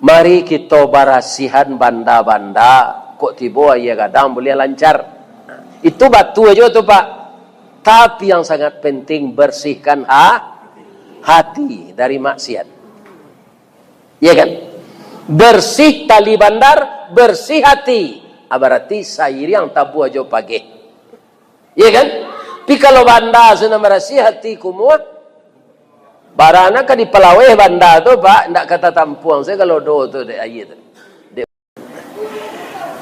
Mari kita barasihan banda-banda. Kok tiba ia kadang boleh lancar. Itu batu aja tuh Pak. Tapi yang sangat penting bersihkan hati dari maksiat. Iya kan? Bersih tali bandar, bersih hati. Berarti sayur yang tabu aja pagi. Iya kan? Tapi kalau banda sudah bersih hati kumua, barana kan di pelaweh banda tu Pak, ndak kata tampuang saya kalau do tu dek ayi tu.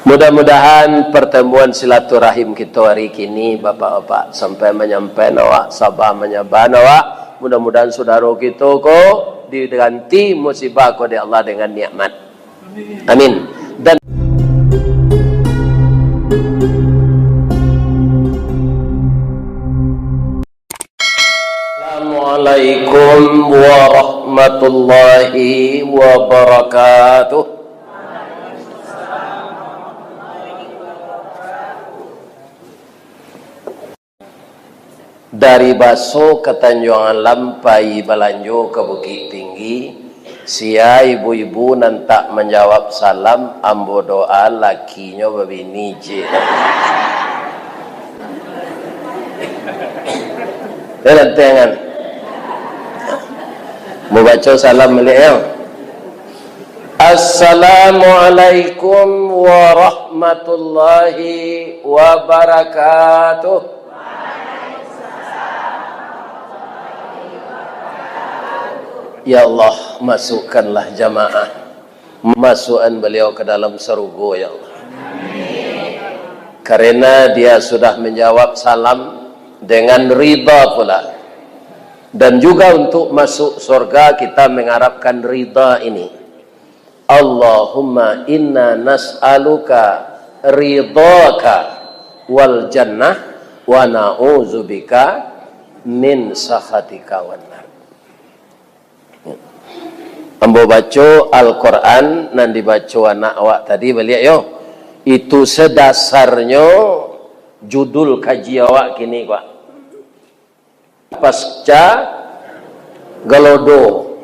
Mudah-mudahan pertemuan silaturahim kita hari kini Bapak-bapak sampai menyampai awak, sabah menyabah awak. Mudah-mudahan saudara kita ko diganti musibah ko dari Allah dengan nikmat. Amin. Dan Assalamualaikum warahmatullahi wabarakatuh. Dari Baso ke Tanjuangan Lampai Balanjo ke Bukit Tinggi, sia ibu-ibu nantak menjawab salam ambo doa lakinya babini je. Tenang. Mau baca salam balik ya. Assalamualaikum warahmatullahi wabarakatuh. Ya Allah, masukkanlah jamaah, masukkan beliau ke dalam surga ya Allah. Karena dia sudah menjawab salam dengan ridha pula. Dan juga untuk masuk surga kita mengharapkan ridha ini. Allahumma inna nas'aluka ridhaka wal jannah wa na'udzubika min sakhatika wan nar. Ambo baca Al-Quran nan dibaca anak awak tadi balik yo. Itu sedasarnya judul kaji awak kini Pak. Pasca Galodo.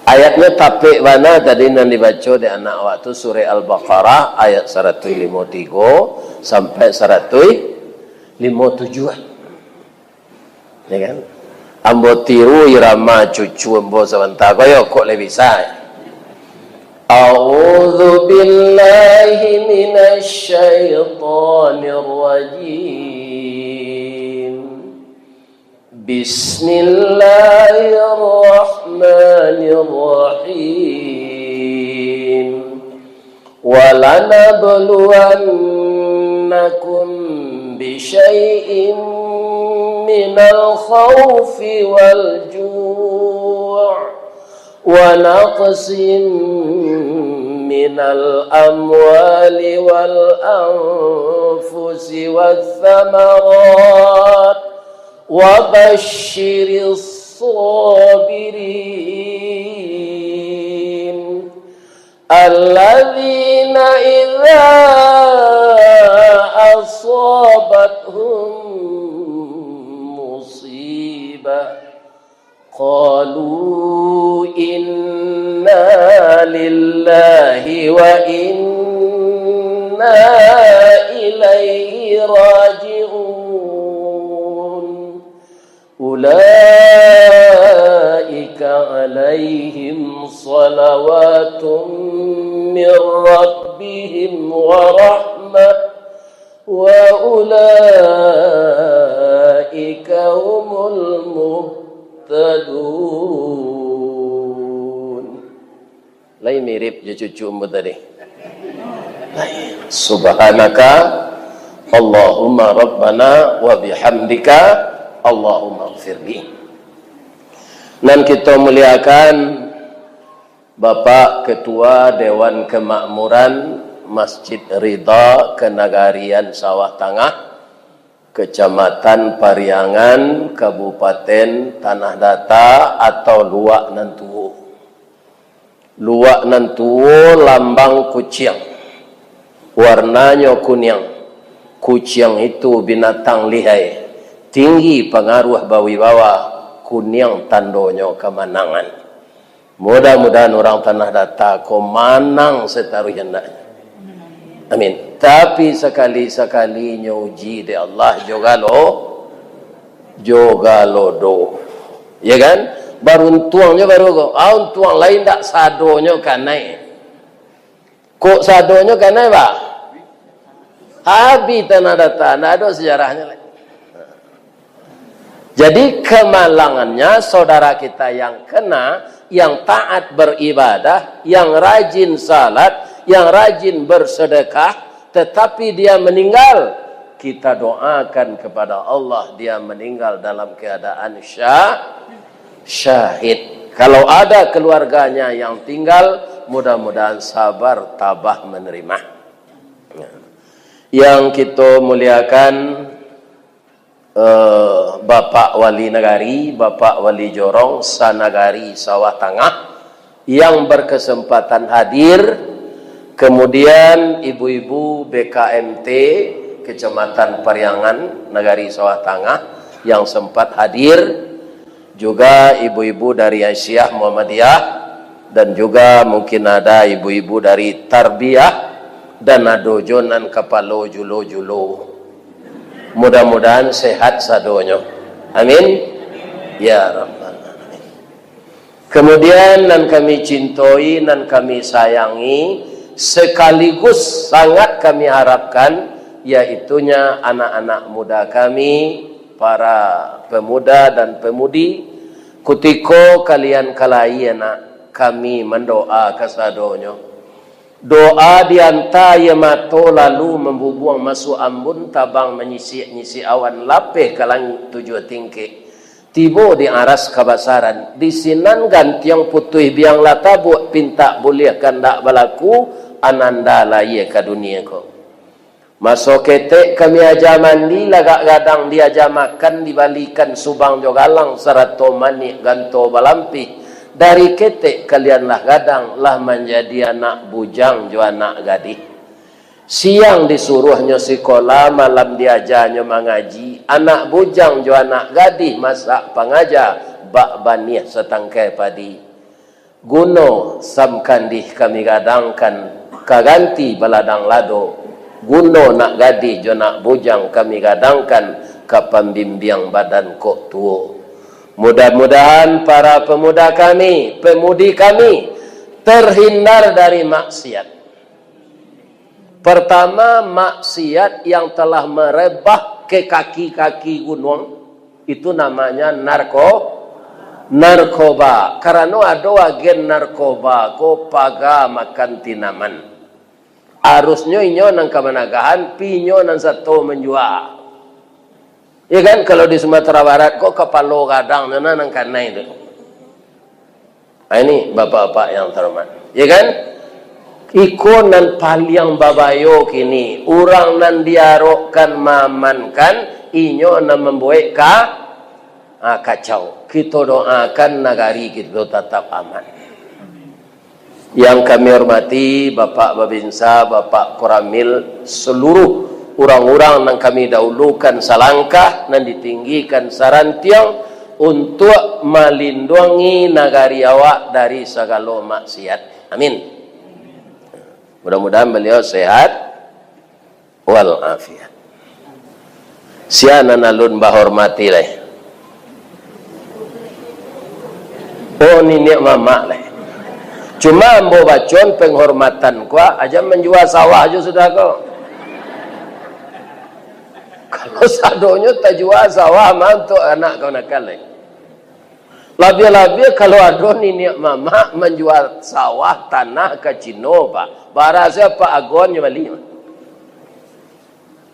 Ayatnya tapik mana tadi nan dibaca di anak awak tu surah Al-Baqarah ayat 153 sampai 157. Ya kan? Ambo tiru irama cucu ambo sebentar koyo kok lebih bisa. A'udzu billahi minasy syaithanir rajim. Bismillahirrahmanirrahim. Walanabluwannakum bisyai'in من الخوف والجوع ونقص من الأموال والأنفس والثمرات وبشر الصابرين الذين إذا أصابتهم قالوا إنا لله وإنا إليه راجعون أولئك عليهم صلوات من ربهم ورحمة وأولئك هم المهتدون. Lain mirip je cucu umur tadi. Subhanaka Allahumma Rabbana wa bihamdika Allahumma ighfirli. Dan kita muliakan Bapak Ketua Dewan Kemakmuran Masjid Ridha Kenagarian Sawah Tengah, Kecamatan Pariangan, Kabupaten Tanah Datar atau Luak Nantuo. Luak Nantuo lambang kucing. Warnanya kuning. Kucing itu binatang lihai. Tinggi pengaruh bawi bawah. Kuning tandonya kemenangan. Mudah-mudahan orang tanah data ko manang setaruh hendaknya. Amin. Tapi sekali-sekali uji di Allah juga lo do. Ya kan? Baru untuangnya baru ko. Untuang lain tak sadonya kanai. Kok sadonya kanai ba? Habis tanah data, tidak ada sejarahnya lagi. Jadi kemalangannya saudara kita yang kena, yang taat beribadah, yang rajin salat, yang rajin bersedekah, tetapi dia meninggal. Kita doakan kepada Allah dia meninggal dalam keadaan syahid. Kalau ada keluarganya yang tinggal, mudah-mudahan sabar tabah menerima. Yang kita muliakan Bapak Wali Negari, Bapak Wali Jorong, Sanagari Sawah Tengah yang berkesempatan hadir, kemudian ibu-ibu BKMT Kecamatan Pariangan, Negari Sawah Tengah yang sempat hadir, juga ibu-ibu dari Aisyah Muhammadiyah, dan juga mungkin ada ibu-ibu dari Tarbiyah dan adojonan kepalo julo-julo. Mudah-mudahan sehat sadonyo. Amin. Ya Rabbal Alamin. Kemudian dan kami cintai dan kami sayangi, sekaligus sangat kami harapkan, yaitunya anak-anak muda kami, para pemuda dan pemudi, kutiko kalian kalai anak kami mendoa kesadonyo. Doa dianta yamato lalu membubuang masuk ambun tabang menyisi awan lapeh kalang tujuh tingke tibo di aras kabasaran di sinan gantiang putih biang lata buat pinta boleh kandak balaku ananda laye ke dunia ko masuk ketek kami aja mandi lagak gadang dia aja makan dibalikan subang jogalang serato manik ganto balampi. Dari ketek kalianlah gadang lah menjadi anak bujang jo anak gadis. Siang disuruhnya sekolah, malam diajarnya mengaji. Anak bujang jo anak gadis masak pangaja bak banih setangkai padi. Guno samkandih kami gadangkan kaganti baladang lado. Guno nak gadis jo nak bujang kami gadangkan kapambimbiang badan kok tuo. Mudah-mudahan para pemuda kami, pemudi kami terhindar dari maksiat. Pertama, maksiat yang telah merebah ke kaki-kaki gunung, itu namanya narkoba. Karena ada agen narkoba, ko paga makan tinaman. Harusnya inyo nang kemanagahan, pinyo nang satu menjual. Ya kan, kalau di Sumatera Barat kok kepalo kadang nang kana itu. Nah, ini bapak-bapak yang terhormat. Ya kan? Iko nan paliang babayo kini, orang nan diarokkan mamankan, inyo nan membuat kacau. Kita doakan nagari kita tetap aman. Yang kami hormati Bapak Babinsa, Bapak Koramil, seluruh orang-orang yang kami dahulukan salangkah dan ditinggikan sarantiang untuk melindungi nagari awak dari segala maksiat. Amin. Mudah-mudahan beliau sehat walafiat. Siana nalun bahormati leh. Oh nenek mama leh. Cuma ambo bacon penghormatan kuah aja menjual sawah aja sudah kau. Kalau sadonya tak jual sawah mantuk anak kau nakal leh. Lebih-lebih kalau ada nenek mama menjual sawah tanah ke Cino pak. Barasa Pak Agon bali.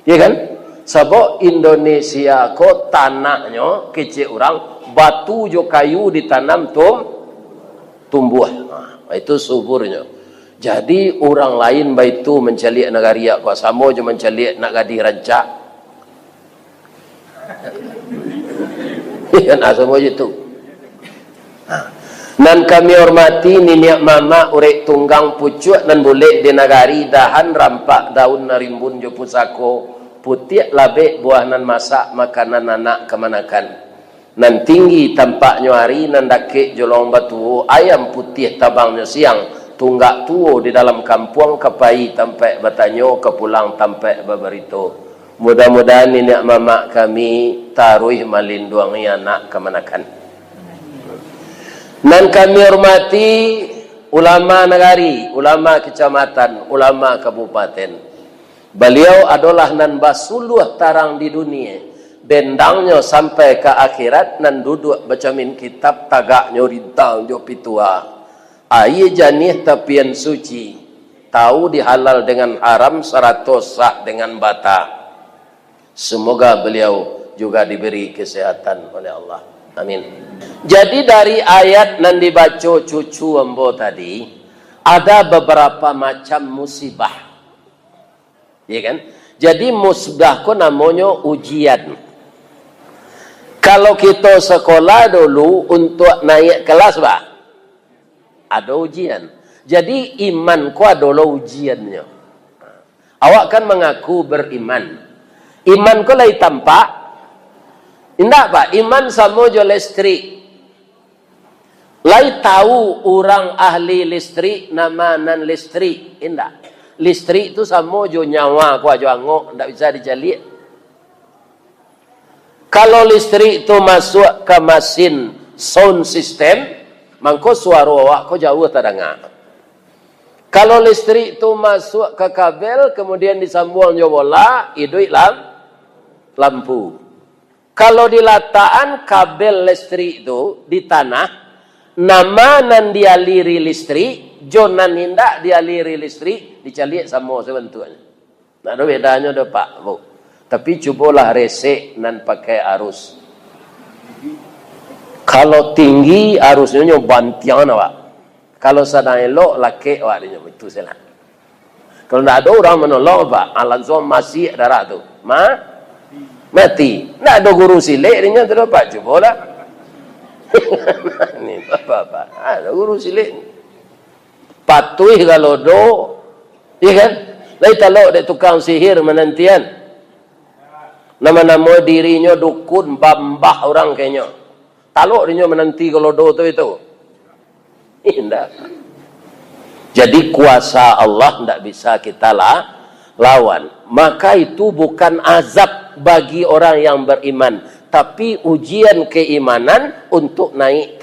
Ya kan? Sebab Indonesia ko tanahnya kecil orang batu jo kayu ditanam tumbuh. Nah, itu suburnya. Jadi orang lain baitu mencalik nagaria ko samo jo mencalik nak gadi rancak. Kan asamo itu. Nan kami hormati nenek mama urek tunggang pucuk nan boleh di nagari dahan rampak daun narimbun jo pusako putih labek buah nan masak makanan anak kemanakan. Nan tinggi tampaknya hari, nan dakik jolong batu, ayam putih tabangnya siang, tunggak tuo di dalam kampung, kepai tampak batanyo, kepulang tampak babarito. Mudah-mudahan nenek mamak kami taruh malinduangi anak kemanakan. Nan kami hormati ulama negari, ulama kecamatan, ulama kabupaten. Beliau adalah nan basuluh tarang di dunia. Dendangnya sampai ke akhirat nan duduk bacamin kitab tagaknya rintang jo pitua. Aye janih tapian suci. Tahu dihalal dengan haram, 100 sah dengan bata. Semoga beliau juga diberi kesehatan oleh Allah. Amin. Jadi dari ayat nan dibaca cucu ambo tadi, ada beberapa macam musibah. Ya kan? Jadi musibah ko namanya ujian. Kalau kita sekolah dulu untuk naik kelas, Pak, ada ujian. Jadi iman ko adalah ujiannya. Awak kan mengaku beriman. Iman ko lai tampak. Indah, Pak, iman sama jo listrik. Lai tahu orang ahli listrik nama nan listrik. Indah. Listrik itu sama jo nyawa ko ajo angok, ndak bisa dijalik. Kalau listrik itu masuk ke mesin sound system, mangko suara awak ko jauh terdengar. Kalau listrik itu masuk ke kabel, kemudian disambung jo bola, hidup lampu. Kalau dilataan kabel listrik itu di tanah, nama nan dialiri listrik, jonan indak dialiri listrik, dicalik sama sebentuknya. Nah, ada bedanya ada Pak, Bu. Tapi cobalah resek nan pakai arus. Kalau tinggi arusnya bantian awak. Kalau sedang elok laki awak dia itu salah. Kalau tidak ada orang menolong Pak, langsung masih darah tu. Mati. Tidak ada guru silik dia tu Pak, cobalah. Ni apa? Ada guru silik. Patuh kalau do, iya kan? Lai talok dek tukang sihir menantian. Nama-nama dirinya dukun, bambah orang kayaknya. Talok dirinya menanti kalau do itu. Indah. Jadi kuasa Allah tidak bisa kita lawan. Maka itu bukan azab bagi orang yang beriman. Tapi ujian keimanan untuk naik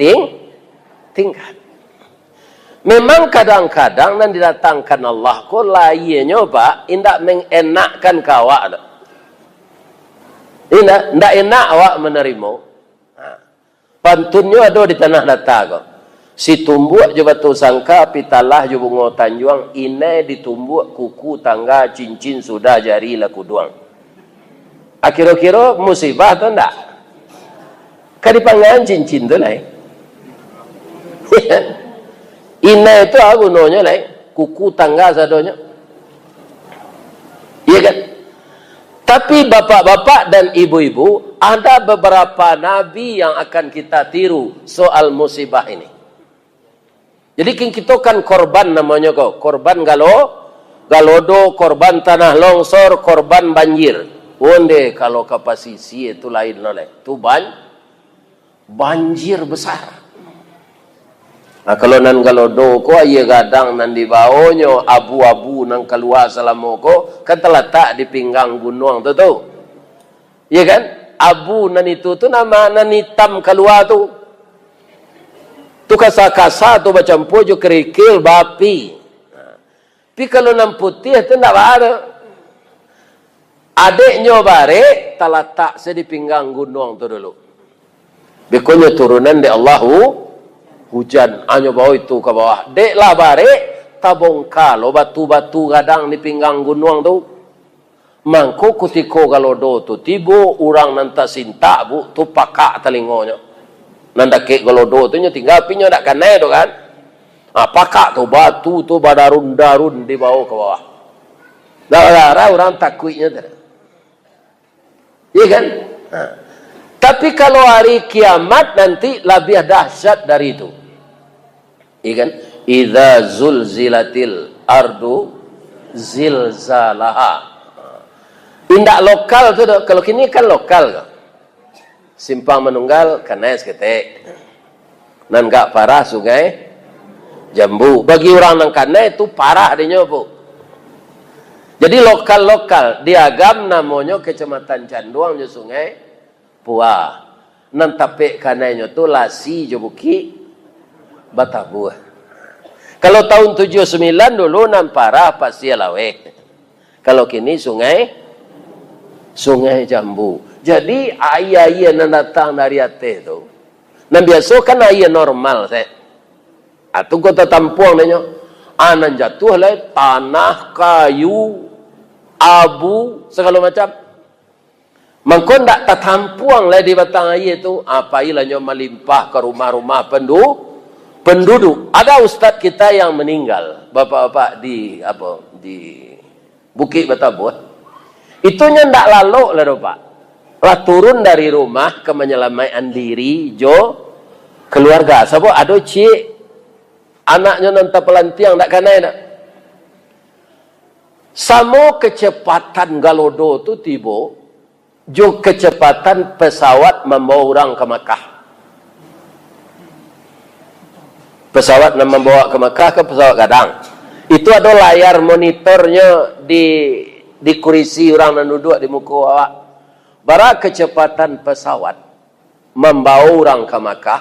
tingkat. Memang kadang-kadang nan didatangkan Allah ko lainnya Pak, indak mengenakkan kawak. Indah, tidak enak awak menerima. Pantunnya ada di tanah datar kok. Si tumbuk je batu sangka, pitalah je bunga tanjuang, inai ditumbuk kuku tangga cincin sudah jari laku duang. Kira-kira musibah tu enggak? Kan dipanggang cincin tu lah. Inai itu aku gunanya lah. Kuku tangga sadonya. Iya kan? Tapi bapak-bapak dan ibu-ibu, ada beberapa nabi yang akan kita tiru soal musibah ini. Jadi kita kan korban namanya kok. Korban galodo, korban tanah longsor, korban banjir. Onde kalau ke pasisi itu lain oleh. Itu banjir besar. Nah kalau nan galodo ko iya gadang nan di bawahnya abu-abu nang keluar selama ko kan terletak di pinggang gunung tu. Iya kan? Abu nan itu tu nama nan hitam keluar tu. Tu kasa-kasa tu macam pujuk kerikil bapi. Tapi kalau nan putih tu tak ada. Adiknya bare terletak di pinggang gunung tu dulu. Bekonya turunan di Allahu hujan hanya bawah itu ke bawah. Dek lah bare tabongkal batu-batu gadang di pinggang gunung tu. Mangko kutiko kalau do tu tibo orang nanta sinta bu tu pakak telingonya. Nanda ke kalau do tu nya tinggal pinya dak kanai tu kan. Pakak tu batu tu badarun-darun di bawah ke bawah. Dah orang takutnya tu. Iya kan? Tapi kalau hari kiamat nanti lebih dahsyat dari itu. Iya kan? Idza zulzilatil ardu zilzalaha. Indak lokal tu, kalau kini kan lokal. Simpang Manunggal kanai seketek. Nan gak parah Sungai Jambu. Bagi orang nang kanai itu parah adanya bu. Jadi lokal-lokal di Agam namanya Kecamatan Canduang je Sungai Puah. Nan tapek kanainya tu Lasi je Bukit Batabuh. Kalau tahun 79 dulu nan parah pasti Lawe. Kalau kini Sungai Jambu. Jadi air yang datang dari ate itu. Nan biasa kan air normal saya. Atau kota tampuang nanya. Anan jatuh lah tanah, kayu, abu, segala macam. Mangkon tak tertampuang lah di batang air itu. Apa ilahnya melimpah ke rumah-rumah penduduk. Ada ustaz kita yang meninggal. Bapak-bapak di Bukit Batabuh. Itunya ndak lalu lah Pak. Lah turun dari rumah ke menyelamatkan diri keluarga. Sebab ada cik anaknya nanti pelantiang tak kanai nak. Sama kecepatan galodo tu tiba jo kecepatan pesawat membawa orang ke Makkah. Pesawat yang membawa ke Makkah ke pesawat gadang. Itu ada layar monitornya di kursi orang yang duduk di muka awak. Bara kecepatan pesawat membawa orang ke Makkah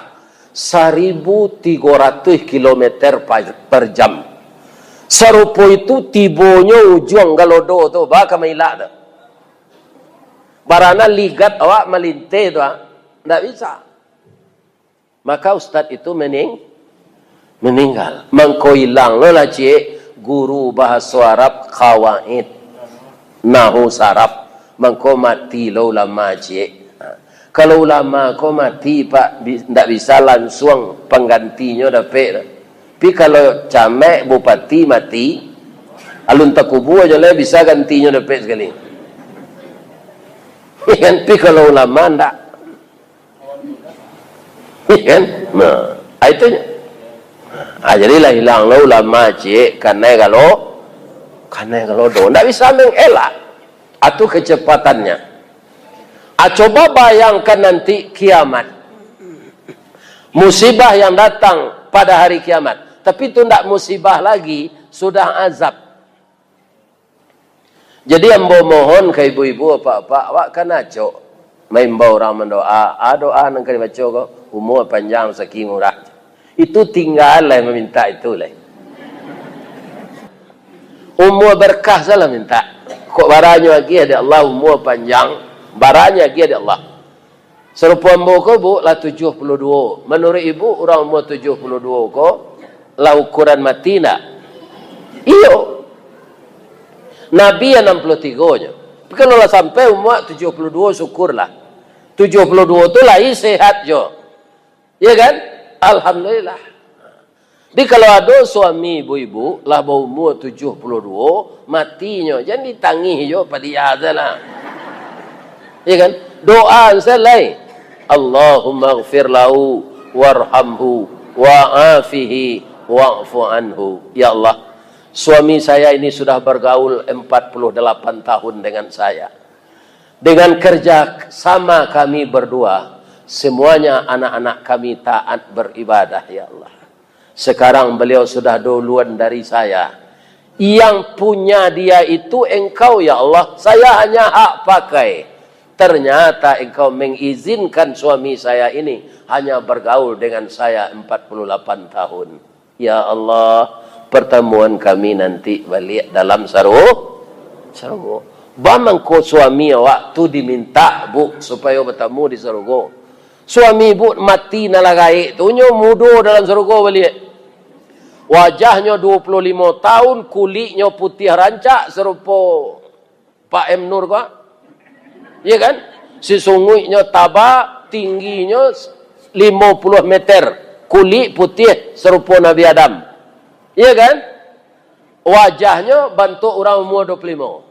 1.300 km per jam. Serupa itu tibonya ujung galodo tu, baka mailak tu. Barana ligat awak melintih tu, tak bisa. Maka ustaz itu meninggal. Mangko hilang lo lah cik, guru bahasa Arab Qawaid Nahu Saraf. Mangko mati lo ulama cik. Kalau ulama kau mati pak, tidak bisa langsung penggantinya dapat. Tapi kalau camek bupati mati, alun takubu aja lah bisa gantinya dapat sekali. Kan? Tapi kalau ulama tidak. Kan? Nah, itu. Jadilah hilang lo ulama cik, karena kalau do, tidak bisa mengelak. Atau kecepatannya. Coba bayangkan nanti kiamat. Musibah yang datang pada hari kiamat. Tapi itu tidak musibah lagi, sudah azab. Jadi yang mohon ke ibu-ibu apa-apa, awak kan acok. Main bawa orang mendoa. Doa yang kena baca kok. Umur panjang, rezeki murah. Itu tinggal lah meminta itu lah. Umur berkah salah minta. Kok baranya lagi ada Allah umur panjang, baranya lagi ada Allah. Serupa muka bu lah 72. Menurut ibu orang umur 72 kok lah ukuran mati nak? Iyo. Nabi yang 63 nya. Tapi kalau lah sampai umur 72 syukurlah. 72 tu lah sehat jo. Ya kan? Alhamdulillah. Jadi kalau ada suami ibu-ibu lah berumur 72 matinya jangan ditangih jo pada dia lah. Ya kan? Doa selai. Allahumma ighfir lahu warhamhu wa'afihi wa'fu anhu. Ya Allah, suami saya ini sudah bergaul 48 tahun dengan saya. Dengan kerja sama kami berdua, semuanya anak-anak kami taat beribadah ya Allah. Sekarang beliau sudah duluan dari saya. Yang punya dia itu engkau ya Allah. Saya hanya hak pakai. Ternyata engkau mengizinkan suami saya ini hanya bergaul dengan saya 48 tahun. Ya Allah, pertemuan kami nanti balik dalam sarung. Bamangko suami waktu diminta bu supaya bertemu di surga. Suami bu mati nalagai tunyo mudo dalam surga balik. Wajahnya 25 tahun, kulitnya putih rancak serupa Pak M. Nur kok. Ya kan? Sesungguhnya tabak, tingginya 50 meter. Kulit putih serupa Nabi Adam. Ya kan? Wajahnya bentuk orang umur 25.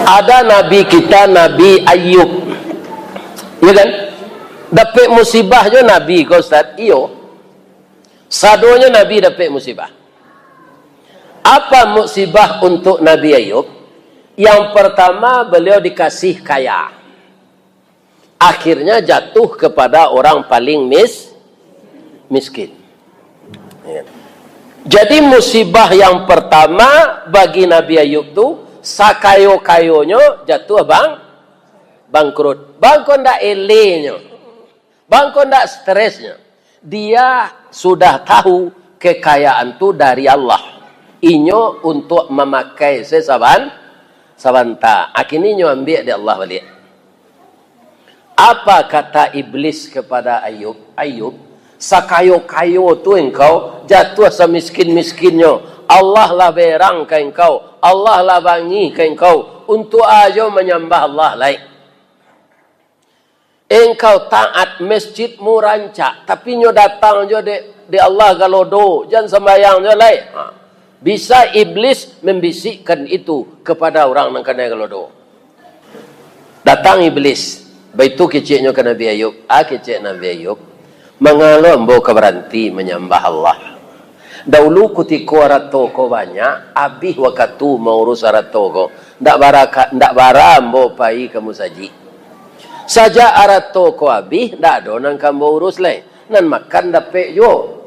Ada Nabi kita, Nabi Ayub. Ya kan? Dapat musibahnya Nabi kau Ustaz. Iyo. Sadonya Nabi dapat musibah. Apa musibah untuk Nabi Ayub? Yang pertama, beliau dikasih kaya. Akhirnya jatuh kepada orang paling miskin. Jadi musibah yang pertama bagi Nabi Ayub tu, sakayo-kayonya jatuh bangkrut. Bangko ndak elenya. Bangko ndak stresnya. Dia sudah tahu kekayaan tu dari Allah. Inyo untuk memakai sabanta. Akhirnya inyo ambil dari Allah balik. Apa kata iblis kepada Ayub? Ayub, sakayo-kayo tu engkau jatuh semiskin-miskinnya. Allah lah berang ke engkau. Allah lah bangi ke engkau. Untuk aja menyembah Allah lain. Engkau taat masjidmu rancak. Tapi nyo datang je di Allah galodo. Jangan sembahyang je lain. Bisa iblis membisikkan itu kepada orang yang kena galodo. Datang iblis. Baitu keciknya ke Nabi Ayub. Kecik Nabi Ayub. Mengalau ambo keberhenti menyembah Allah. Dahulu ketika rato ko banyak. Habis waktu mau urus rato ko. Ndak bara ambo pai kamu saji. Saja arato ko habis. Ndak ada nang kamu urus lain. Nan makan dapet yo.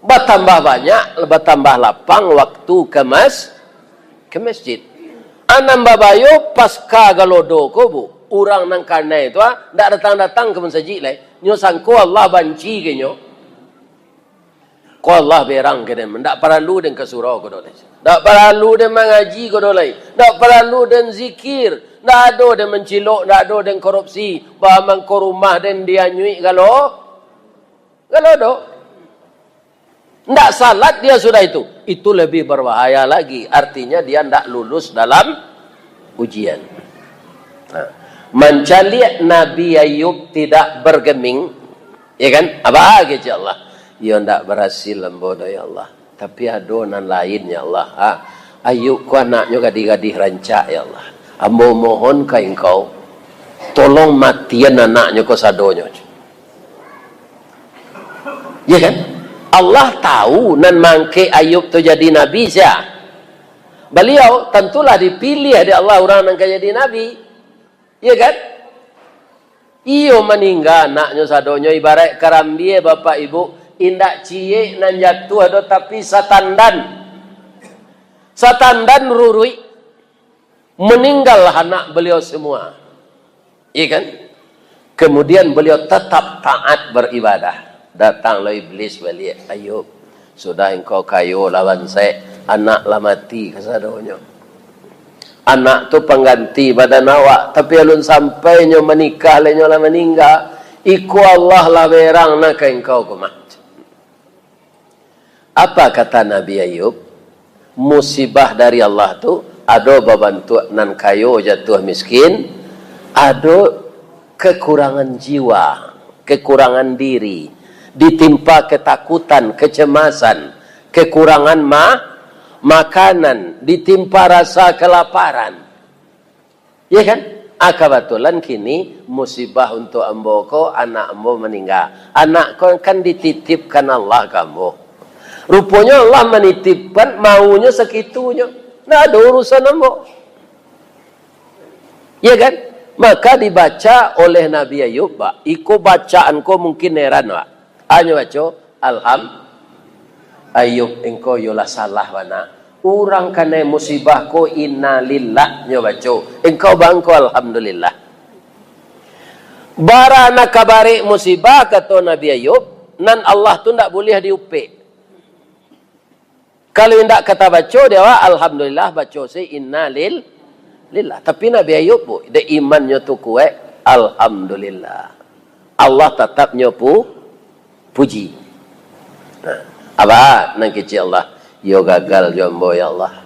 Bertambah banyak. Bertambah lapang waktu ke masjid. Anam babayo pasca galodo ko bu. Orang nang karena itu ndak datang-datang ke masjid lai. Nyo sangko Allah banci ke nyo. Ko Allah berang ke dem. Ndak perlu den ke surau ko dole. Ndak perlu den mengaji ko dole. Ndak perlu den zikir. Ndak ada den mencilok, ndak ada den korupsi. Bahamang ko rumah den dia nyui kalau do. Ndak salat dia sudah itu. Itu lebih berbahaya lagi. Artinya dia ndak lulus dalam ujian. Nah. Mencari Nabi Ayub tidak bergeming, ya kan? Apa aja Allah? Ya ndak berhasil lembodo ya Allah. Tapi adonan lain ya Allah. Ayub ku anaknya gadih-gadih rancak ya Allah. Ambo mohon ke engkau, tolong matian anaknya ko sadonyo. Ya kan? Allah tahu nan mangke Ayub tu jadi nabi sia. Beliau tentulah dipilih oleh Allah orang yang jadi nabi. Iya kan? Iyo meninggal anaknya sadonyo ibarat karambie bapak ibu indak cie nan jatuh ada tapi satandan rurui meninggal anak beliau semua. Iya kan? Kemudian beliau tetap taat beribadah. Datanglah iblis balik. Ayub, sudah engkau kayo lawan saya, anak lah mati kesadonyo. Anak tu pengganti badan awak. Tapi alun sampai nyo menikah lenyo lah meninggal. Iku Allah lah berang nak engkau kumat. Apa kata Nabi Ayub? Musibah dari Allah tu ada babantu nan kayo jatuh miskin. Ada kekurangan jiwa, kekurangan diri. Ditimpa ketakutan, kecemasan, kekurangan makanan, ditimpa rasa kelaparan. Ya kan? Kebetulan kini musibah untuk ambo ko, anak ambo meninggal. Anak ko kan dititipkan Allah kamu. Rupanya Allah menitipkan maunya sekitunya. Nah ada urusan ambo. Ya kan? Maka dibaca oleh Nabi Ayub, Pak. Iko bacaan ko mungkin heran, Pak. Hanya baca, Ayub engkau yola salah mana. Orang kena musibah ko inna lillah nyo baca. Engkau bangko alhamdulillah. Barana kabari musibah kata Nabi Ayub, nan Allah tu ndak boleh diupik. Kalau ndak kata baca dia alhamdulillah baca si inna lillah. Tapi Nabi Ayub bu, de imannya tu kuat, alhamdulillah. Allah tetap nyopu puji. Nah, apa nang kecil Allah? Yo gagal jombo ya Allah.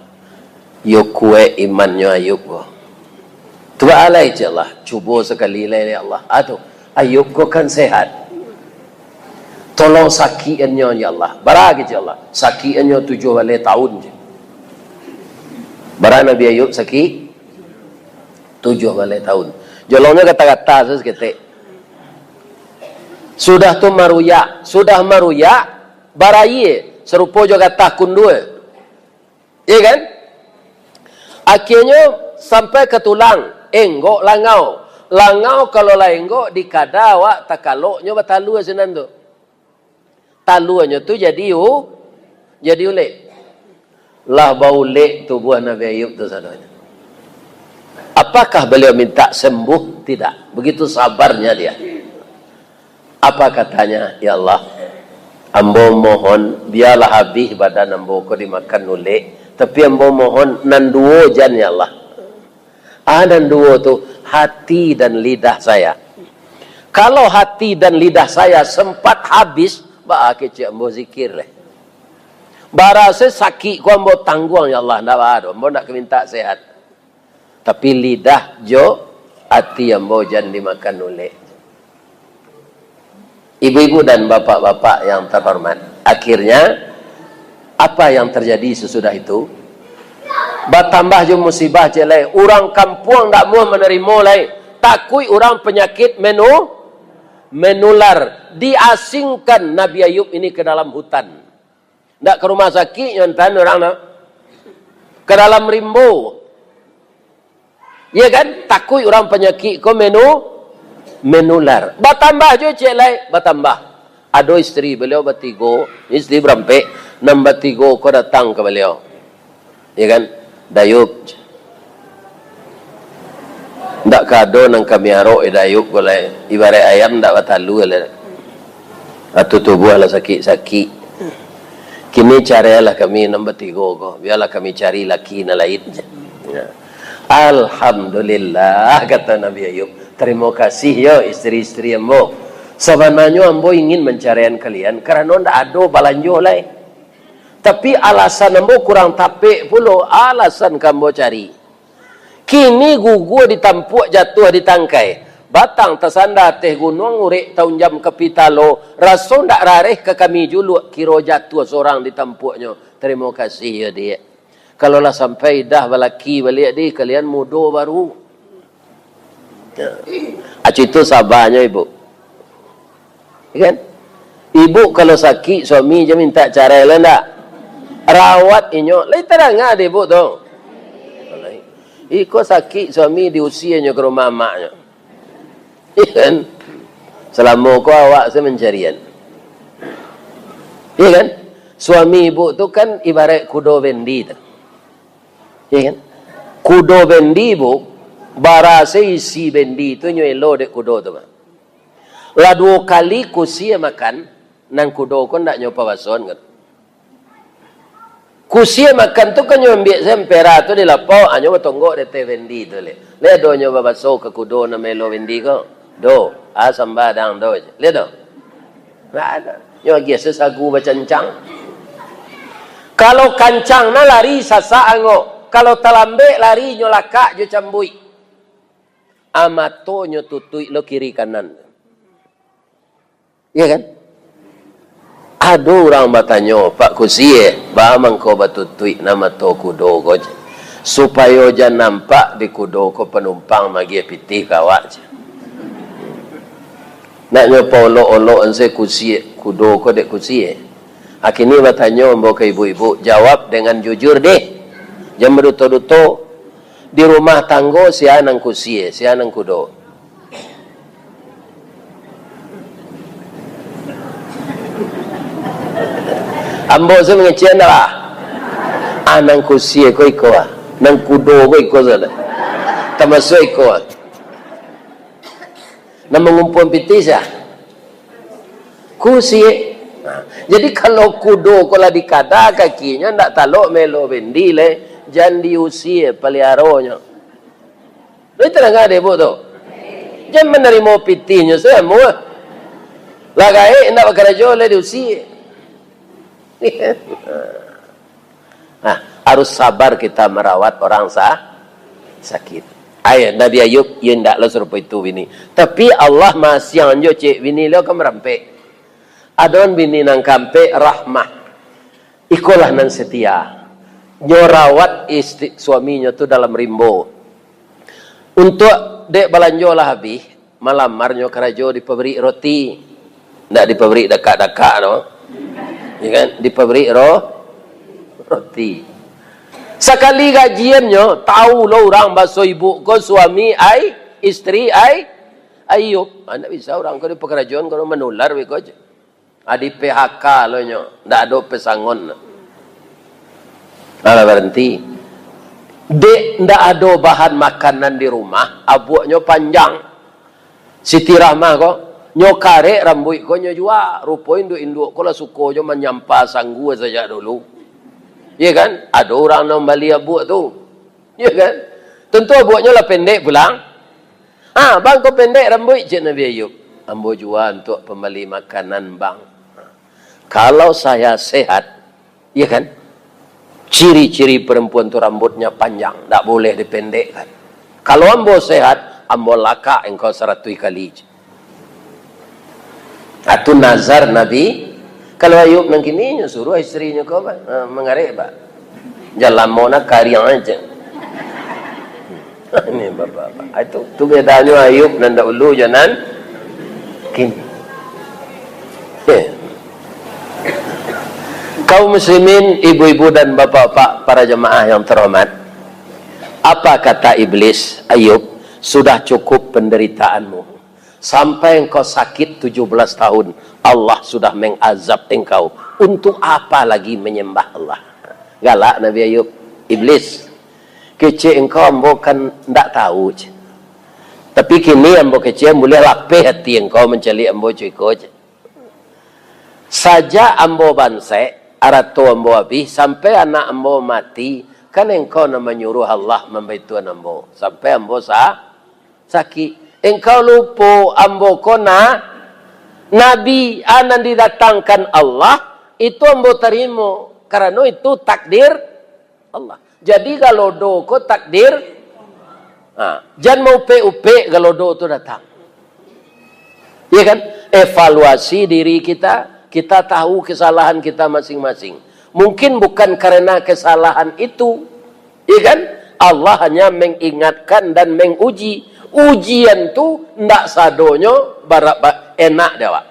Yo kue imannya Ayub. Tu alai je Allah. Cuba sekali lagi ya Allah. Aduh, Ayub kau kan sehat. Tolong sakiannya ya Allah. Barang je Allah. Sakiannya 7 tahun je. Barang Nabi Ayub sakit 7 tahun. Jolongnya kata-kata seketik. Sudah tu maruya, sudah maruya baraye serupa juga tahun 2. Ya kan? Akhirnya sampai ke tulang. Enggok langau. Langau kalau lah enggok dikada wak takaloknya batalu senan tu. Taluannya tu jadi ulek. Lah bau lek tu buah Nabi Ayub tu sadanya. Apakah beliau minta sembuh? Tidak. Begitu sabarnya dia. Apa katanya? Ya Allah, ambo mohon biarlah habis badan ambo ko dimakan ulek, tapi ambo mohon nan duo jan ya Allah. Dan duo tu hati dan lidah saya. Kalau hati dan lidah saya sempat habis, ba kecik ambo zikir leh. Barase sakit ko ambo tangguang ya Allah, ndak ada, ambo nak minta sehat. Tapi lidah jo hati ambo jan dimakan ulek. Ibu-ibu dan bapak-bapak yang terhormat, akhirnya apa yang terjadi sesudah itu? Bertambah je musibah je lain. Orang kampung tak mau menerima lain. Takui orang penyakit menular. Diasingkan Nabi Ayub ini ke dalam hutan. Tak ke rumah sakit nyontan orang nak. Ke dalam rimbo. Ya kan? Takui orang penyakit ko menular. Bertambah je cik lain. Bertambah. Ada isteri beliau bertiga. Isteri berampek. Nombor 3 ko datang ke beliau. Ya kan? Dayub. Ndak kado nang kami arok dayub boleh ibarat ayam ndak batalu le. Atu tubuh lah sakit-sakit. Kini carilah kami nombor 3 ko. Biarlah kami cari laki na lain. Ya. Alhamdulillah kata Nabi Ayub. Terima kasih ya isteri-isteri ambo. Sebenarnya ambo ingin mencarian kalian kerana ndak ada balanjo lain. Tapi alasan ambo kurang tapik pula alasan kambo cari. Kini gugu ditampuk jatuh di tangkai. Batang tersandar teh gunung urek tahun jam kapitalo. Rasul ndak rareh ke kami juluk kira jatuh seorang ditampuknya. Terima kasih ya dia. Kalau lah sampai dah balaki balik dia kalian mudo baru. Ya. Acu itu sabarnya ibu. Ya kan? Ibu kalau sakit suami je minta cara lain tak? Rawat inyo lain terang ada ibu tu. Iko sakit suami diusianya ke rumah maknya. Ikan selama kau awak saya mencarian. Iya kan? Suami ibu tu kan ibarat kudo bendi tu. Iya kan? Kudo bendi ibu barase isi bendi tu nyelo dek kudo tu. Lah 2 kali kusia makan nang kudo ko ndak nyopa bason kan. Kusia makan tu kan nyombiak sempera tu di lapau anyo batonggok de te vendi tu le. Le do nyo babaso ke kudo na melo vendi ko. Do, sambadang do. Le do. Enggak ada. Nyo gi sesagu bacancang. Kalau kancang na lari sasa ango. Kalau talambe lari nyo laka jo cambui. Amato nyo tutui lo kiri kanan. Iya kan? Ada orang bertanya, Pak Kusie, bamang kau batutui nama to kudo ko je. Supaya jangan nampak di kudo ko penumpang magi pitih kawak je. Nak nyopa olok-olok anse kusie, kudo ko dek kusie. Akhirnya bertanya mbok ke ibu-ibu, jawab dengan jujur deh. Jangan berduto-duto. Di rumah tanggo sia nang kusie, sia nang kudo. Ambo saya mengecian dah. Nang kusie ko iko nang kudo ko iko salah. Termasuk iko. Nang mengumpul pitis ya. Kusie. Jadi kalau kudo ko lah dikada kakinya ndak talok melo bendi le jan diusie peliaronya. Lu terang ada ibu tu. Jangan menerima pitisnya semua. Lagai ndak bekerja le diusie. Nah, harus sabar kita merawat orang sakit. Ayat Nabi Ayub yang tak lo serupa itu bini. Tapi Allah masih anjo cik bini lo kan merampek. Adon bini nang kampe rahmah. Ikolah nan setia. Nyorawat istri suaminya tu dalam rimbo. Untuk dek balanjo lah habis. Malam marnyo kerajo di pabrik roti. Ndak di pabrik dekat-dekat no. Ya kan? Di pabrik roti. Sekali gajiannya, tahu lo orang basuh ibu ko suami ai, istri ai, Ayub. Anda bisa orang ko di pekerjaan ko menular we ko. Adi PHK lo nyo, ndak ada pesangon. Ala berhenti. Dek ndak ada bahan makanan di rumah, abuaknya panjang. Siti Rahmah ko nyo karek rambut ko nyo jua, rupo induk-induk ko lah suko jo menyampa sanggu saja dulu. Ya kan? Ada orang yang beli abuak tu. Ya kan? Tentu abuaknya lah pendek pulang. Bang kau pendek rambut Cik Nabi Ayub. Ambo jua untuk pembeli makanan bang. Kalau saya sehat, ya kan? Ciri-ciri perempuan tu rambutnya panjang, tak boleh dipendekkan. Kalau ambo sehat, ambo laka engkau 100 kali. Itu nazar Nabi. Kalau Ayub nang kini suruh istrinya kau mengarek pak. Jalan mau nak kariang aja. Ini bapak. Itu tu bedanya Ayub dan dahulu jangan kini. Kaum muslimin, ibu-ibu dan bapak-bapak, para jemaah yang terhormat. Apa kata iblis? Ayub, sudah cukup penderitaanmu. Sampai engkau sakit 17 tahun, Allah sudah mengazab engkau. Untuk apa lagi menyembah Allah? Galak Nabi Ayub. Iblis, kecil engkau ambo kan tidak tahu. Tapi kini ambo kecil boleh lapih hati engkau mencari ambo cukup. Saja ambo bansai, arato ambo habis, sampai anak ambo mati, kan engkau nak menyuruh Allah membantu ambo. Sampai ambo sakit. Engkau lupa ambo kona, Nabi anan didatangkan Allah, itu ambo terima. Karena itu takdir Allah. Jadi kalau do ko takdir, jangan mau upe kalau do itu datang. Ya kan? Evaluasi diri kita. Kita tahu kesalahan kita masing-masing. Mungkin bukan karena kesalahan itu. Ya kan? Allah hanya mengingatkan dan menguji. Ujian tu ndak sadonyo enak dewa.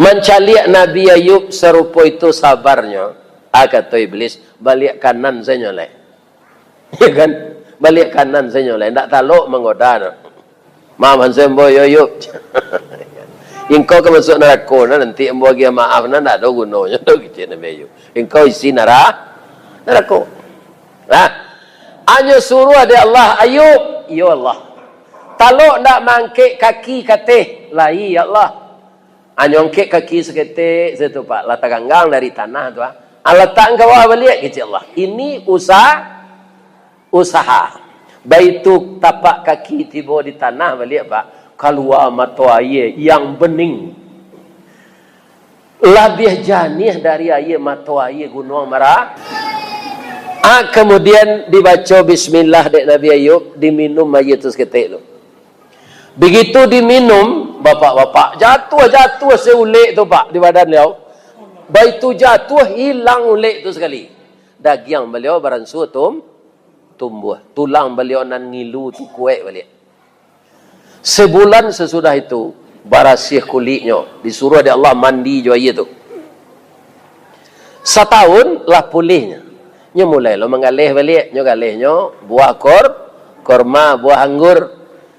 Mencaliak Nabi Ayub serupa itu sabarnya. Kata iblis, balik kanan saya nyolek. Ya kan? Balik kanan saya nyolek. Ndak taluk menggoda. Maafan saya boy Ayub. Engkau ke masuk neraka nanti ambo bagi maaf nak ada gunanya tu kecil Nabi Ayub. Engkau isi neraka. Hanya suruh ada Allah Ayub, ya Allah. Taluk ndak mangkik kaki kateh, lai ya Allah. Hanya angkik kaki seketik situ Pak, letak ganggang dari tanah tu letak ke bawah balik kecil Allah. Ini usaha. Baitu tapak kaki tiba di tanah balik Pak. Keluar mata air yang bening. Lebih jernih dari air mata air gunung Merah. Kemudian dibaca bismillah dek Nabi Ayub, diminum air itu seketik tu. Begitu diminum, bapak-bapak jatuh seulik tu Pak di badan beliau. Baitu jatuh hilang ulik tu sekali. Daging beliau baransu tumbuh. Tulang beliau nan ngilu tu kuat balik. Sebulan sesudah itu barasih kulitnya, disuruh oleh Allah mandi jo air tu. Setahun lah pulihnya. Nya mulai lo mengalih balik, nya galihnya buah korma, buah anggur.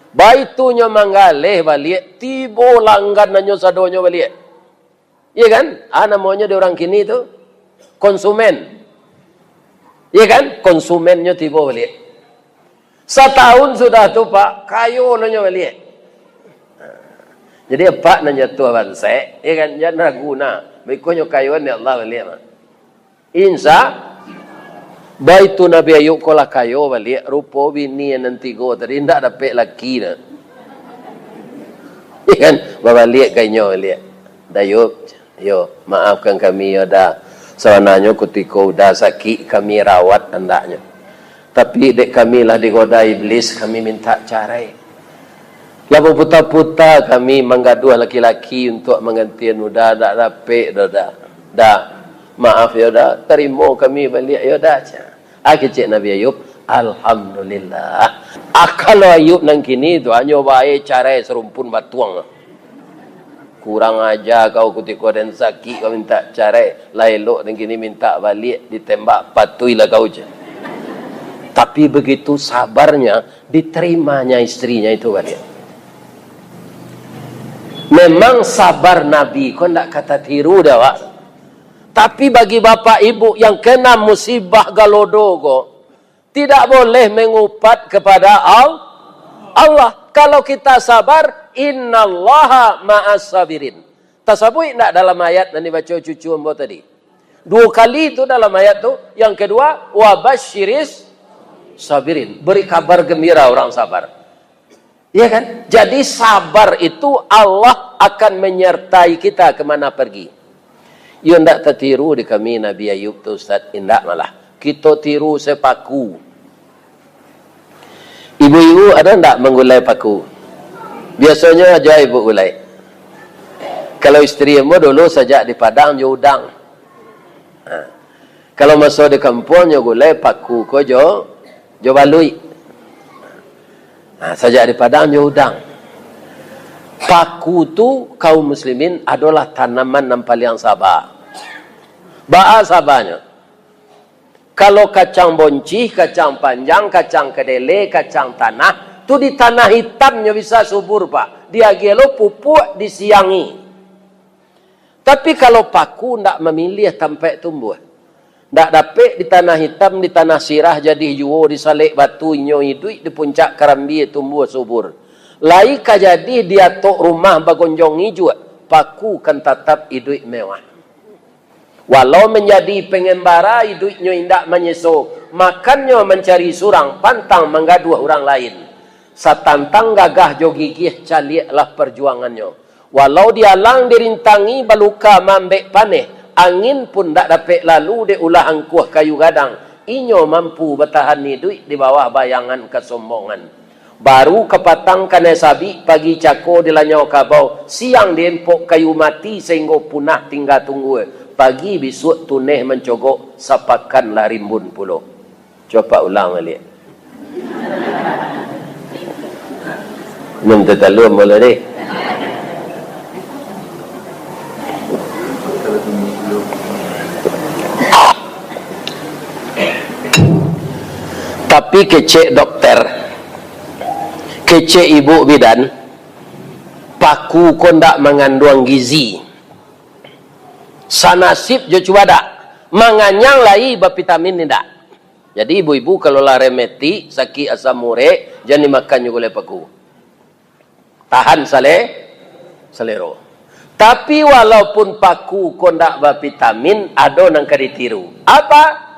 Baitunya mengalih balik, tiba langganannya sadonyo balik. Iya kan? Namanya di orang kini tu konsumen. Iya kan? Konsumennya tiba balik. Setahun sudah tu Pak, kayu nanya balik. Jadi Pak nanya tu bansai, ya kan? Jangan ragu na. Berikutnya kayuan ya Allah balik. Insya baitu Nabi Ayub kola kayu balik. Rupa bini yang nanti go tadi tidak dapat laki na. Ya kan? Balik kayunya balik. Dayub, yo maafkan kami ya dah. Sebenarnya ketika udah sakit kami rawat andaknya. Tapi dek kami lah digoda iblis, kami minta carai. Lalu puta-puta kami menggaduh laki-laki untuk menggantian udah dak dapat dah. Maaf ya dah, terima kami balik ya dah. Kecik Nabi Ayub, alhamdulillah. Kalau Ayub nang kini tu hanya baik carai serumpun batuang. Kurang aja kau ketika dan sakit kau minta carai. Lailok nang kini minta balik ditembak patuilah kau je. Tapi begitu sabarnya, diterimanya istrinya itu kan dia. Memang sabar Nabi, kau tidak kata tiru dah, Pak. Tapi bagi bapak ibu yang kena musibah galodogo, tidak boleh mengupat kepada Allah. Kalau kita sabar, innallaha ma'as sabirin. Tasabui tidak dalam ayat yang dibaca cucu embo tadi. 2 kali itu dalam ayat itu. Yang kedua, wabasyiris sabirin. Beri kabar gembira orang sabar. Iya kan? Jadi sabar itu Allah akan menyertai kita kemana pergi. Ya tidak tertiru di kami Nabi Ayub tu Ustaz. Tidak malah. Kita tiru sepaku. Ibu-ibu ada tidak menggulai paku? Biasanya aja ibu gulai. Kalau istri mu dulu saja di Padang, jo udang. Kalau masuk di kampung, jo gulai paku ko jo balui. Saja di Padang, jo udang. Paku tu kaum muslimin adalah tanaman yang paling sabar. Ba'a sabarnya. Kalau kacang boncih, kacang panjang, kacang kedele, kacang tanah, tu di tanah hitamnya bisa subur, Pak. Dia gelo pupuk disiangi. Tapi kalau paku ndak memilih sampai tumbuh. Ndak dapat di tanah hitam, di tanah sirah jadi juo, disalik batu inyo hidup di puncak kerambi tumbuh subur. Lai ka jadi dia tok rumah bagonjong hijau, paku kan tetap hidup mewah. Walau menjadi pengembara, hidupnya indak menyesok. Makannya mencari surang, pantang menggaduh orang lain. Satantang gagah jogigih caliaklah perjuangannya. Walau dialang dirintangi baluka mambek paneh, angin pun tak dapat lalu di ulah angkuh kayu gadang. Inyo mampu bertahan hidup di bawah bayangan kesombongan. Baru kepatang kena sabi, pagi cako dilanyau kabau, siang diempok kayu mati sehingga punah tinggal tunggu. Pagi besok tuneh mencogok, sapakanlah rimbun pulau. Coba ulang balik. Minta talum boleh deh. Tapi kecek dokter, kecek ibu bidan, paku kondak mengandung gizi. Sanasib jo cuba dak. Manganyang lai vitamin ni dak. Jadi ibu-ibu kalau lah remeti, sakit asam urat, jangan makan juga oleh paku. Tahan selero. Tapi walaupun paku kondak vitamin, ada nang kaditiru. Apa?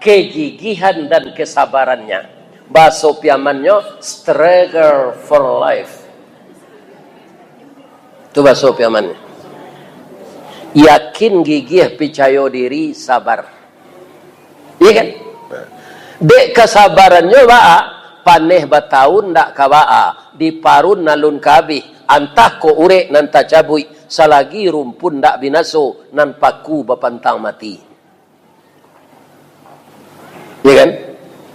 Kegigihan dan kesabarannya. Bahasa piamannya, struggle for life. Itu bahasa piamannya. Yakin, gigih, percaya diri, sabar. Iya kan? Dek kesabarannya ba'a, paneh batahun ndak kaba'a, di parun nalun kabih, antah ko urek nan cabui, salagi rumpun ndak binaso, nan paku bapantang mati. Iya kan?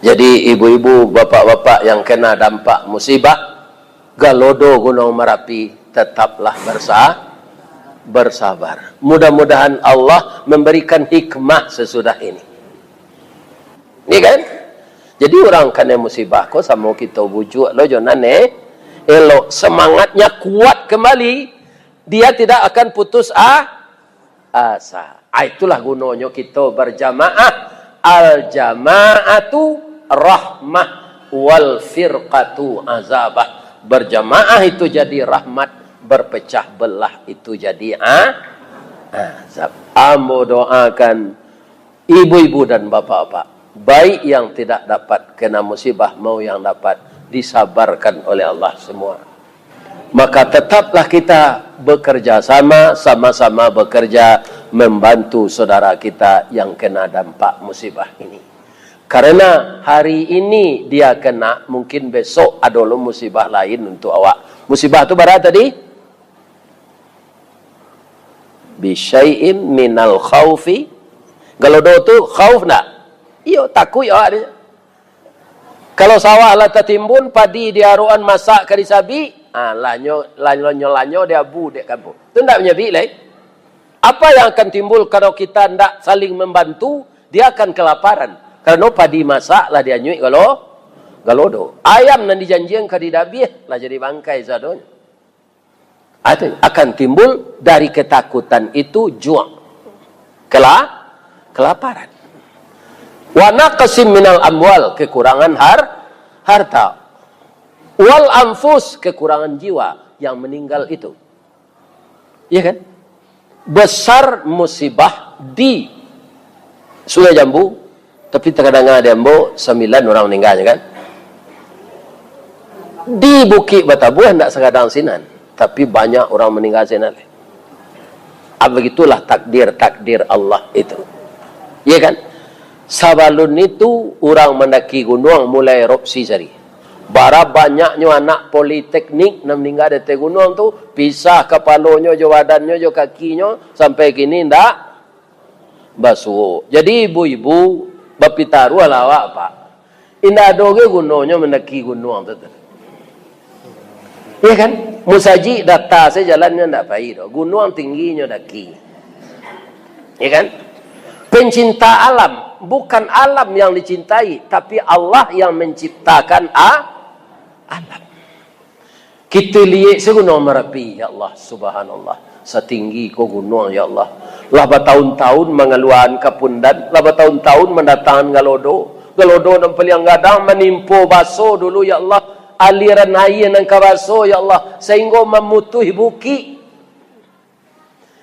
Jadi ibu-ibu, bapak-bapak yang kena dampak musibah, galodo Gunung Merapi, tetaplah bersabar. Mudah-mudahan Allah memberikan hikmah sesudah ini. Ini kan? Jadi orang kena musibah kok sama kita bujuk lo jonane elok semangatnya kuat kembali, dia tidak akan putus asa. Itulah gunanya kita berjamaah. Al jama'atu rahmah wal firqatu azabah. Berjamaah itu jadi rahmat, berpecah belah itu jadi azab. Ambo doakan ibu-ibu dan bapak-bapak, baik yang tidak dapat kena musibah mau yang dapat, disabarkan oleh Allah semua. Maka tetaplah kita bekerja sama-sama bekerja membantu saudara kita yang kena dampak musibah ini. Karena hari ini dia kena, mungkin besok ada musibah lain untuk awak. Musibah itu berapa tadi? Bisyai'im minal khawfi. Kalau do tu khauf nak? Iyo takut awak dia. Kalau sawah lah tertimbun, padi dia aruan masak kali sabi, lanyo dia bu dek kampung. Itu tak menyabi lah. Apa yang akan timbul kalau kita tidak saling membantu? Dia akan kelaparan. Karena padi masak lah dia nyuik galodo. Ayam nan dijanjikan ka didabih lah jadi bangkai sadonya. Akan timbul dari ketakutan itu juang. Kelaparan. Wa naqsim minal amwal, kekurangan harta. Wal anfus, kekurangan jiwa yang meninggal itu. Iya kan? Besar musibah di Sungai Jambu, tapi terkadang ada Jambu 9 orang meninggalnya kan? Di Bukit Batabuh hendak sekadang sinan, tapi banyak orang meninggal sinan. Begitulah takdir Allah itu. Iya kan? Sabalun itu orang mendaki gunung mulai erupsi cari. Bara banyaknya anak politeknik yang meninggal di gunung tu, pisah kepalanya, jo badannya, jo kakinya, sampai kini ndak basuh. Jadi ibu-ibu bapitaru lawak pak. Indah doge gunungnya mendaki gunung tu. Iya kan? Musaji data saya jalannya ndak baik. Gunung tingginya daki. Iya kan? Pencinta alam, bukan alam yang dicintai, tapi Allah yang menciptakan alam. Kita lihat segunung Merapi, ya Allah, subhanallah. Setinggi ko gunung, ya Allah. Lah bertahun-tahun mengeluarkan kapundan, lah bertahun-tahun mendatangkan galodo. Galodo dan peliang gadang menimpo baso dulu, ya Allah. Aliran air yang kabaso, ya Allah. Sehingga memutuh bukit.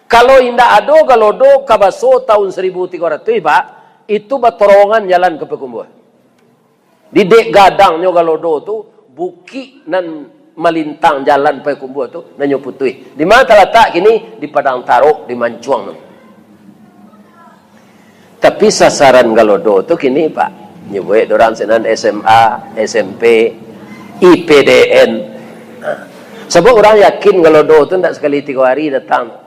Kalau indah ada galodo kabaso tahun 1300, Pak, itu berterowongan jalan ke Pekumbuh. Di dek gadangnya galodo tu, bukit nan melintang jalan Pekumbuh tu, nanyo putih. Di mana terletak kini? Di Padang Taruk, di Mancuang. Tapi sasaran galodo tu kini, Pak, nyebut orang senan SMA, SMP, IPDN. Nah, sebab orang yakin galodo tu tak sekali 3 hari datang.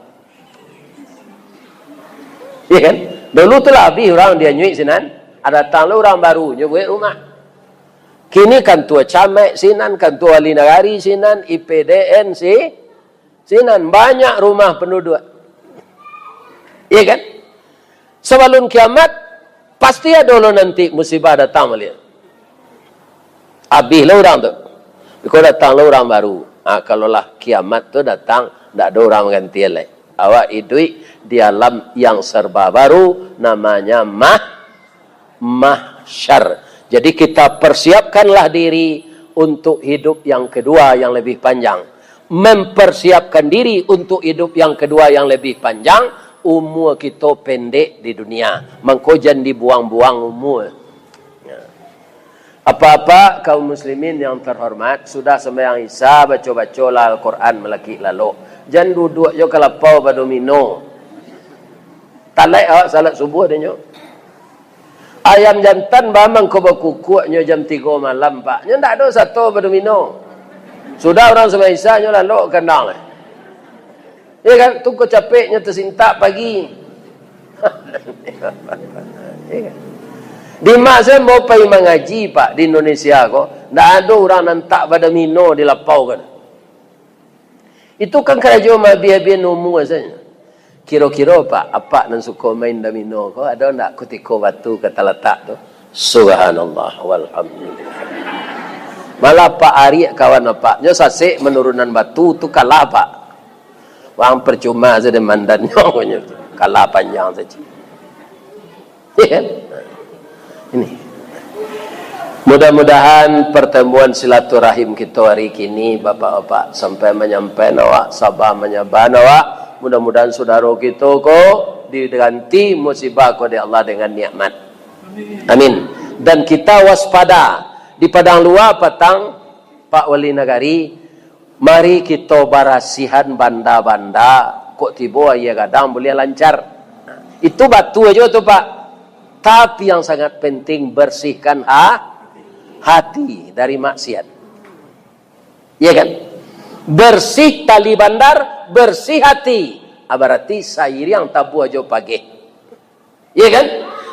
Iya kan? Dulu tu lah habis orang dia nyuik sinan, ada datang orang baru nyuik rumah. Kini kan tua camek sinan, kan tua wali negari sinan, IPDN sinan, banyak rumah penduduk. Iya kan? Sebelum kiamat pasti ada lo nanti musibah datang melihat. Habis lah orang tu. Kalau datang lah orang baru. Kalau lah kiamat tu datang, tak ada orang ganti lagi. Awak hidup di alam yang serba baru, namanya mahsyar. Jadi kita persiapkanlah diri untuk hidup yang kedua yang lebih panjang. Mempersiapkan diri untuk hidup yang kedua yang lebih panjang, umur kita pendek di dunia. Mangko jangan dibuang-buang umur. Apa-apa kaum muslimin yang terhormat, sudah sembahyang Isya, baca-bacalah Al-Quran melaki lalu. Jangan duduk je kelapau pada domino. Talai awak salat subuh dia nyok. Ayam jantan bamang kau berkukuknya jam 3 malam, Pak. Nya tak ada satu pada domino. Sudah orang sembahyang Isya nya lalu kandang. Ya kan? Tu kau capeknya tersintak pagi. Ya kan? Di masa mau pergi mengaji, Pak, di Indonesia kok, tak ada orang nantak pada mino di lapau kan. Itu kan kerajaan mabiabian umum saja. Kira-kira Pak, apa yang suka main domino kau? Ada nak kutiko batu kata letak tu? Subhanallah walhamdulillah. Malah Pak Ari kawan Pak, nya sasik menurunan batu tu kalah Pak. Wang percuma saja mandannya kalah panjang saja. Ya kan? Ini. Mudah-mudahan pertemuan silaturahim kita hari ini Bapak-bapak sampai menyampaikan awak, sabar menyabar awak. Mudah-mudahan saudara kita kok diganti musibah kepada Allah dengan nikmat. Amin. Dan kita waspada di padang luar petang Pak Wali Nagari, mari kita barasihan banda-banda kok tiba ya kadang boleh lancar. Itu batu aja tu Pak. Tapi yang sangat penting bersihkan hati dari maksiat. Iya kan? Bersih tali bandar, bersih hati. Berarti sair yang tabu aja pagi. Iya kan?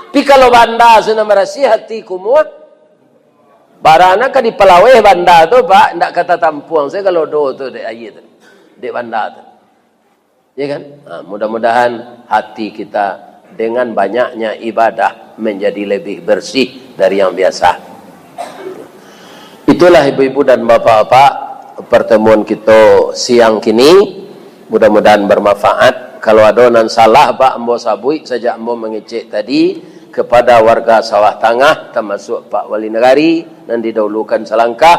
Tapi kalau bandar sudah bersih hati kumua, barana kan di pelaweh bandar tu Pak, ndak kata tampuang saya kalau do tu dek air tu. Dek bandar tu. Iya kan? Mudah-mudahan hati kita dengan banyaknya ibadah menjadi lebih bersih dari yang biasa. Itulah ibu-ibu dan bapak-bapak pertemuan kita siang kini. Mudah-mudahan bermanfaat. Kalau ada yang salah Pak ambo sabui sejak ambo mengecek tadi kepada warga Sawah Tangah termasuk Pak Wali Negari dan didahulukan selangkah,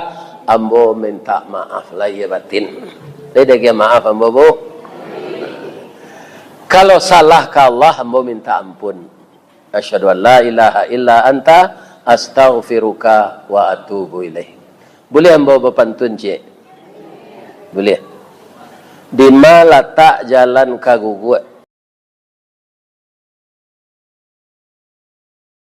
ambo minta maaf lahir batin. Dia maaf ambo bu. Kalau salah ke Allah ambo minta ampun. Asyhadu an la ilaha illa anta astaghfiruka wa atubu ilaih. Boleh ambo berpantun cik? Boleh. Di mana letak jalan kagugut?